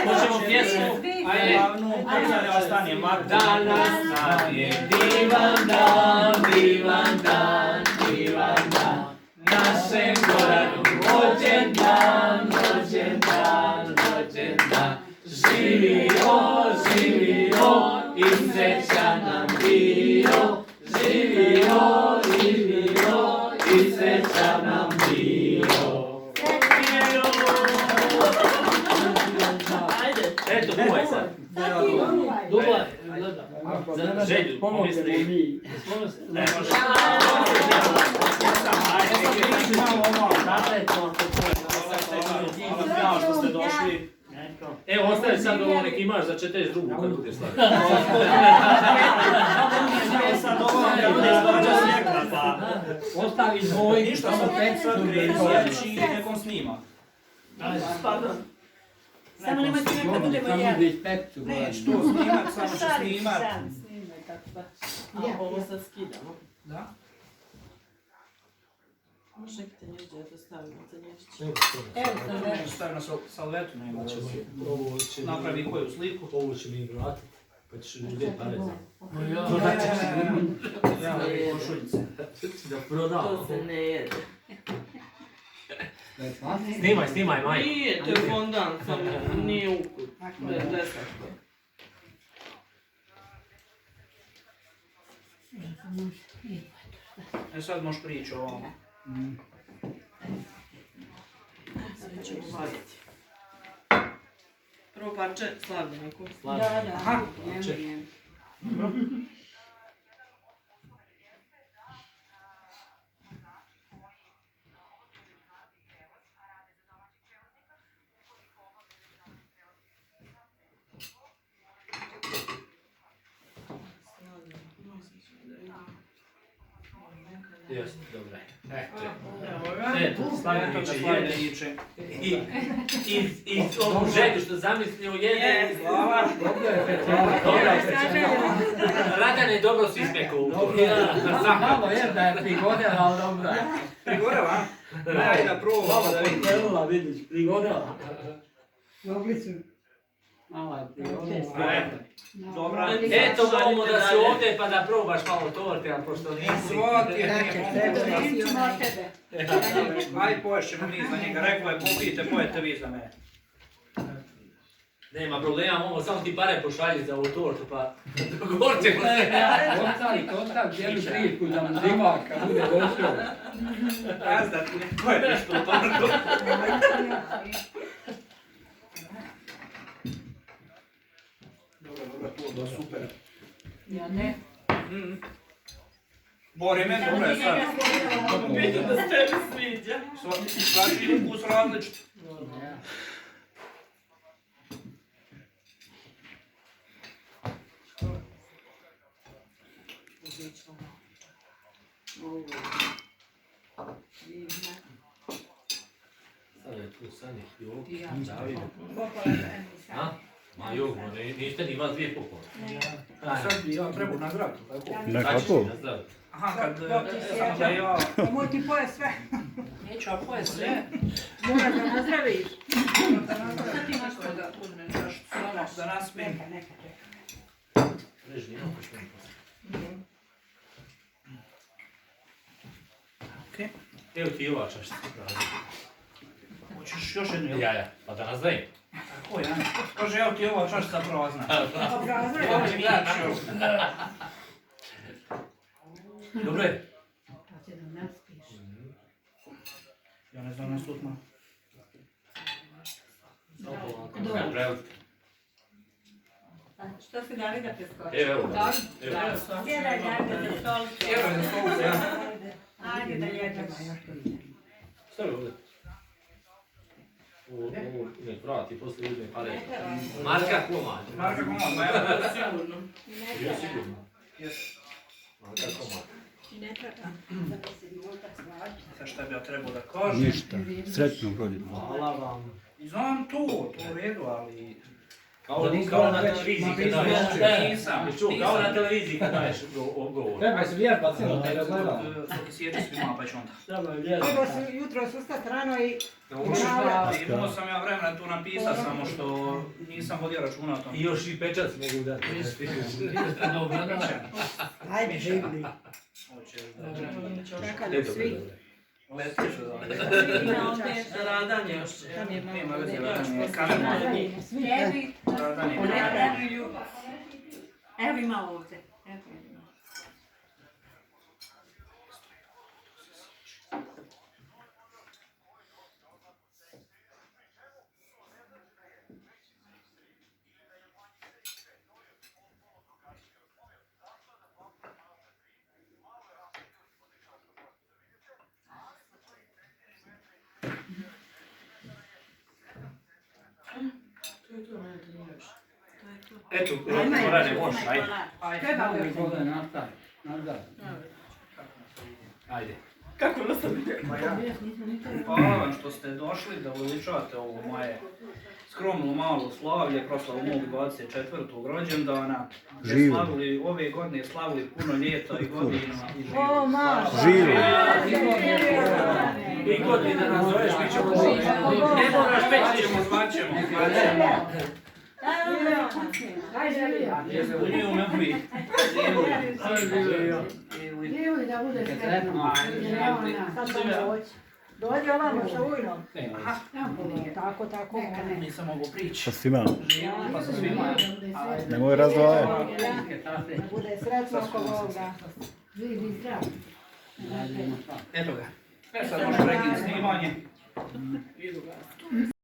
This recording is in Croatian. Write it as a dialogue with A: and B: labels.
A: Hoćemo pjesmu? Ajde. Danas nam je divan dan, divan dan, divan dan. Našem Goranu rođen dan, rođen dan, rođen dan. Živio, živio i srećan nam bio. Živio, živio i srećan nam bio. Eto, duvaj sad. Duvaj. Za želju, pomisli. Ne može. Hvala što ste došli. Evo, ostaje sad ovo, nek imaš za 42. kad budeš slavio.
B: Sad ovo ne bude izvođa sjekla, pa... Ostavi dvojku. Ništa sam sad grezi i nekom snima.
C: Samo nemoj snimak kad budemo jeli.
B: Neće to snimak, samo ću snimat.
C: Snimaj kako baš. A ovo sad skidamo.
B: Da?
C: Može te njeđe da stavimo za nježiće.
B: Evo sam nešto stavio na salvetu, nema će napravi koju sliku.
A: Ovo će mi vratiti, pa ćeš uzeti pare za.
B: Ja, košuljice.
A: Da prodam.
C: To se ne jede.
A: Snimaj, Maj.
C: Nije, to je fondant, samo nije ukud. Desako.
B: E sad možeš prići o ovome.
C: Sve ćemo vaditi. Prvo parče slavljeniku.
A: Da.
B: Aha.
A: Jeste, dobro.
B: Eto, slavljeniče.
A: I ovu želju što zamislio jede.
B: Glava.
A: Radan je dobro svi spekao.
D: Malo je da je prigodila, ali dobro je.
B: Prigoreva? Ajde da probamo da vidim.
D: Prigodila, vidiš, prigodila. Mogli su. Malo je prigodila.
B: Dobra.
A: Eto, volimo da si ovdje pa da probaš malo torte, ali pošto nisi.
B: Svoti. Ajde poješćemo mi za njega. Rekao je popijte, pojete vi za mene.
A: Nema problema, mogu samo ti pare pošalji za ovu tortu, pa dogovorit ćemo se.
D: Ostavi cijelu priliku da mu zima kad bude došao.
B: Gazda ti ne pojete što tortu. Dobro, to je super.
C: Ja ne.
B: Bori men, dobro je sad.
C: Vidim da se tebi sviđa.
B: Svaki ukus različit.
C: Uzet ćemo. Ovo. Divna.
A: Sad je tu Sanja, Jok, Davide. A? Ma Jok, niste ni vas dvije popole.
B: Sad bi ja trebao nagradu, tako?
E: Nekako?
B: Aha, kad sam da ja...
F: Moj ti poje sve.
C: Neću, a poje sve.
F: Mora da nazdraviš.
C: Sad ti imaš to da uzmeš zašto.
B: Samo da naspim.
F: Neka.
A: Reži, imamo pošto.
B: Okej.
A: Evo ti i ova čašća.
B: Hoćeš još jednu, jel?
A: Ja, pa da nas dajem.
B: Tako ja. Kaže, evo ti ova čašća prazna.
A: Dobro je.
B: Ja ne znam, nas tutma.
F: Što si dali da preskoči?
A: Evo.
F: Sjedaj, dajte za stol.
B: Evo je za stol, ja.
F: Ajde da jedemo.
A: Stavi ovdje. Ovo nek vrati, poslije uzme pare. Marka komad.
B: Marka komad, ma ja.
C: Sigurno.
A: Bio sigurno.
B: Jes.
A: Marka komad.
B: Sad šta bi ja trebao da kažem?
E: Ništa. Sretno godinu.
A: Hvala vam.
B: I znam to u redu, ali... Kao na televiziji kad daješ.
A: Kao na televiziji kad daješ govor.
D: Treba se vježbat cijelo, da ga gleda.
B: Dok sjeći svima pa ću onda.
F: Treba se jutro sustat rano i
B: Imao sam ja vremena tu napisat, samo što nisam vodio računa o tom.
A: I još i pečat mogu dati.
C: Dobro, da.
F: ajde živli. Čekali svi.
B: Letiš za
C: Radanje još.
B: nema veze radanje, kamerman.
F: Evi,
B: Radanje.
F: evo ima ovdje. Evo ima.
B: Eto, rade voš, ajde.
F: Treba
D: Ajde,
F: uvijek.
D: hodaj, nastavi. Nazad.
A: Ajde.
C: Kako nastavite?
B: Hvala vam što ste došli da uličavate ovo moje skromno malo slavlje, proslavu mog 24. rođendana. Slavili, ove godine slavili puno ljeta i godina.
F: O, ma.
E: Živo.
A: I godine nas zoveš, mi ćemo živjeti.
B: Ne moraš već ćemo, zvaćemo. U njegu me bi.
F: Živi da bude sretno. Sad ćemo doći. Dođi ovamo sa ujnom. Tako.
B: Nisam mogu prići.
E: Sa svima.
B: Živo pa sa svima.
E: Nemoj razdvajati.
F: Da bude sretno oko Boga.
B: Eto ga. Sad možemo prekinuti snimanje.